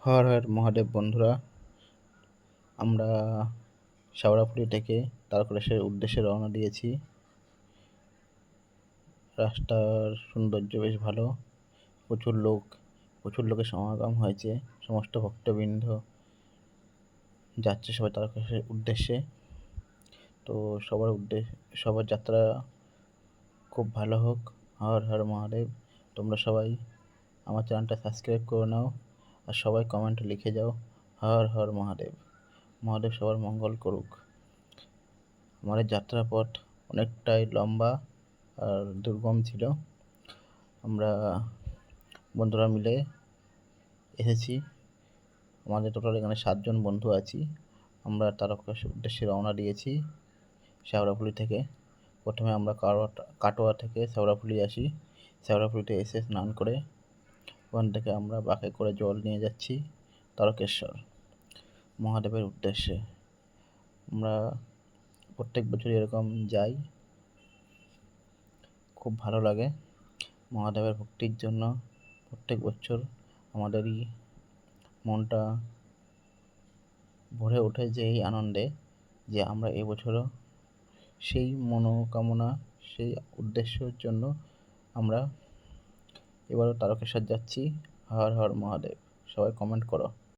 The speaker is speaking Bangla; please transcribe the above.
হর হর মহাদেব বন্ধুরা, আমরা শেওড়াফুলি থেকে তারকেশ্বরের উদ্দেশ্যে রওনা দিয়েছি। রাস্তার সৌন্দর্য বেশ ভালো, প্রচুর লোকের সমাগম হয়েছে। সমস্ত ভক্তবৃন্দ যাচ্ছে সবাই তারকেশ্বরের উদ্দেশ্যে। তো সবার যাত্রা খুব ভালো হোক। হর হর মহাদেব। তোমরা সবাই আমার চ্যানেলটা সাবস্ক্রাইব করে নাও আর সবাই কমেন্টে লিখে যাও হর হর মহাদেব। মহাদেব সবার মঙ্গল করুক। আমাদের যাত্রাপথ অনেকটাই লম্বা আর দুর্গম ছিল। আমরা বন্ধুরা মিলে এসেছি। আমাদের টোটাল এখানে 7 জন বন্ধু আছি। আমরা তারকেশ্বর উদ্দেশ্যে রওনা দিয়েছি শেওড়াফুলি থেকে। প্রথমে আমরা কাটোয়া থেকে শেওড়াফুলি আসি। শেওড়াফুলিতে এসে স্নান করে ওখান থেকে আমরা বাসে করে জল নিয়ে যাচ্ছি তারকেশ্বর মহাদেবের উদ্দেশ্যে। আমরা প্রত্যেক বছর এরকম যাই, খুব ভালো লাগে। মহাদেবের ভক্তির জন্য প্রত্যেক বছর আমাদেরই মনটা ভরে ওঠে যে এই আনন্দে যে আমরা এবছরও সেই মনোকামনা, সেই উদ্দেশ্যের জন্য আমরা এবারও তারকেশ্বর যাচ্ছি। হর হর মহাদেব। সবাই কমেন্ট করো।